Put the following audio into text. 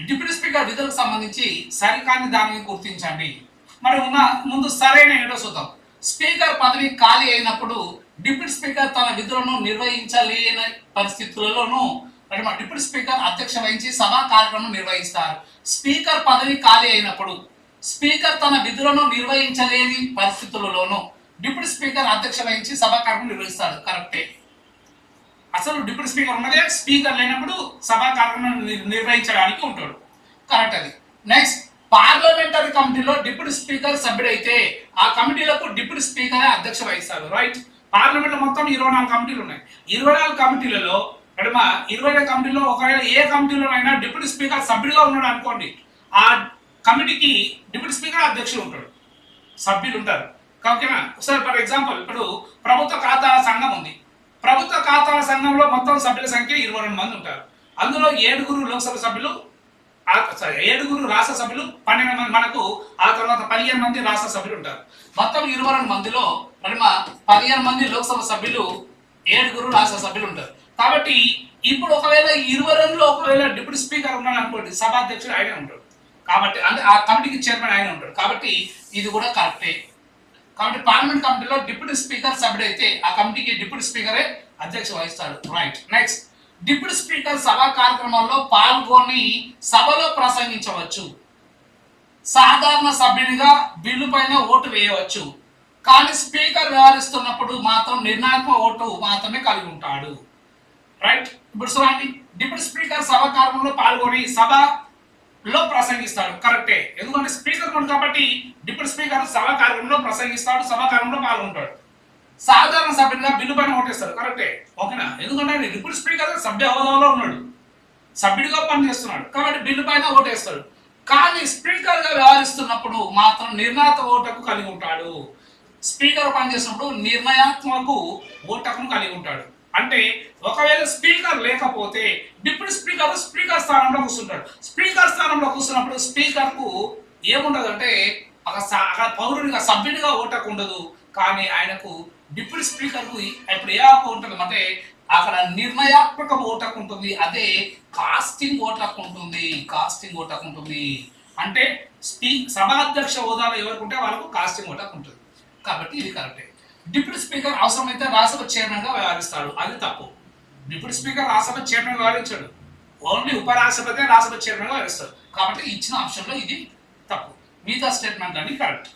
Deputy speaker విధులకు సంబంధించి సరికాని దానిని గుర్తించండి. మరి ముందు సరైన ఏడో చూద్దాం. స్పీకర్ పదవి ఖాళీ అయినప్పుడు డిప్యూటీ స్పీకర్ తన విధులను నిర్వహించలేని పరిస్థితులలోనూ డిప్యూటీ స్పీకర్ అధ్యక్ష వహించి సభా కార్యక్రమం నిర్వహిస్తారు. స్పీకర్ పదవి ఖాళీ అయినప్పుడు స్పీకర్ తన విధులను నిర్వహించలేని పరిస్థితులలోనూ డిప్యూటీ స్పీకర్ అధ్యక్ష వహించి సభా కార్యక్రమం నిర్వహిస్తాడు. కరెక్టే. అసలు డిప్యూటీ స్పీకర్ ఉన్నదే స్పీకర్ లేనప్పుడు సభా కార్యక్రమం నిర్వహించడానికి ఉంటాడు. కరెక్ట్ అది. నెక్స్ట్, పార్లమెంటరీ కమిటీలో డిప్యూటీ స్పీకర్ సభ్యుడైతే ఆ కమిటీలకు డిప్యూటీ స్పీకర్ అధ్యక్ష వహిస్తారు. రైట్. పార్లమెంట్ లో మొత్తం 24 కమిటీలు ఉన్నాయి. 24 కమిటీలలో 20 కమిటీలో ఒకవేళ ఏ కమిటీలోనైనా డిప్యూటీ స్పీకర్ సభ్యుడిగా ఉన్నాడు అనుకోండి, ఆ కమిటీకి డిప్యూటీ స్పీకర్ అధ్యక్షుడు ఉంటాడు, సభ్యులు ఉంటారు. ఓకేనా? ఒకసారి ఫర్ ఎగ్జాంపుల్ ఇప్పుడు ప్రభుత్వ ఖాతాల సంఘం ఉంది. ప్రభుత్వ ఖాతాల సంఘంలో మొత్తం సభ్యుల సంఖ్య 22 మంది ఉంటారు. అందులో 7 లోక్సభ సభ్యులు, 7 రాష్ట్ర సభ్యులు, 12 మంది మనకు, ఆ తర్వాత 15 మంది రాష్ట్ర సభ్యులు ఉంటారు. మొత్తం 22 మందిలో 15 మంది లోక్సభ సభ్యులు, 7 రాష్ట్ర సభ్యులు ఉంటారు. కాబట్టి ఇప్పుడు ఒకవేళ 22లో ఒకవేళ డిప్యూటీ స్పీకర్ ఉన్నాడు అనుకోండి, సభాధ్యక్షుడు ఆయనే ఉంటాడు. కాబట్టి అంటే ఆ కమిటీకి చైర్మన్ ఆయన ఉంటాడు. కాబట్టి ఇది కూడా కరెక్టే. కాబట్టి పార్లమెంట్ కమిటీలో డిప్యూటీ స్పీకర్ సభ్యుడైతే ఆ కమిటీకి డిప్యూటీ స్పీకరే అధ్యక్ష వహిస్తాడు. రైట్. నెక్స్ట్, డిప్యూటీ స్పీకర్ సభా కార్యక్రమాల్లో పాల్గొని సభలో ప్రసంగించవచ్చు. సాధారణ సభ్యునిగా బిల్లు పైన ఓటు వేయవచ్చు. కానీ స్పీకర్ వ్యవహరిస్తున్నప్పుడు మాత్రం నిర్ణయాత్మక ఓటు మాత్రమే కలిగి ఉంటాడు. రైట్. ఇప్పుడు చూడండి, డిప్యూటీ స్పీకర్ సభా కార్యక్రమంలో పాల్గొని సభలో ప్రసంగిస్తాడు. కరెక్టే. ఎందుకంటే స్పీకర్ ఉన్నాడు కాబట్టి డిప్యూటీ స్పీకర్ సభా కార్యక్రమంలో ప్రసంగిస్తాడు, సభా కార్యక్రమంలో పాల్గొంటాడు. సాధారణ సభ్యుడిగా బిల్లు పైన ఓటేస్తాడు. కరెక్టే. ఓకేనా? ఎందుకంటే డిప్యూటీ స్పీకర్ సభ్య హోదాలో ఉన్నాడు, సభ్యుడిగా పనిచేస్తున్నాడు, కాబట్టి బిల్లు పైన ఓటేస్తాడు. కానీ స్పీకర్ గా వ్యవహరిస్తున్నప్పుడు మాత్రం నిర్ణయాత్మక ఓటకు కలిగి ఉంటాడు. స్పీకర్ పనిచేసినప్పుడు నిర్ణయాత్మక ఓటకును కలిగి ఉంటాడు. అంటే ఒకవేళ స్పీకర్ లేకపోతే డిప్యూటీ స్పీకర్ స్థానంలో కూర్చుంటాడు. స్పీకర్ స్థానంలో కూర్చున్నప్పుడు స్పీకర్ కు ఏముండదు అంటే అక్కడ పౌరునిగా సభ్యునిగా ఓటకు ఉండదు. కానీ ఆయనకు డిప్యూటీ స్పీకర్ కు ఇప్పుడు ఏ హక్కు ఉంటుంది అంటే అక్కడ నిర్ణయాత్మక ఓటకు ఉంటుంది. అదే కాస్టింగ్ ఓటకు ఉంటుంది. కాస్టింగ్ ఓటకు ఉంటుంది అంటే సభాధ్యక్ష హోదాలో ఎవరికి ఉంటే వాళ్ళకు కాస్టింగ్ ఓటకు ఉంటుంది. కాబట్టి ఇది కరెక్టే. డిప్యూటీ స్పీకర్ అవసరమైతే రాజ్యసభ చైర్మన్ గా వ్యవహరిస్తాడు. అది తప్పు. డిప్యూటీ స్పీకర్ రాజ్యసభ చైర్మన్ గా వ్యవహరించాడు. ఓన్లీ ఉపరాష్ట్రపతి రాజ్యసభ చైర్మన్ గా వ్యవహరిస్తాడు. కాబట్టి ఇచ్చిన ఆప్షన్ లో ఇది తప్పు. మిగతా స్టేట్మెంట్ అని కరెక్ట్.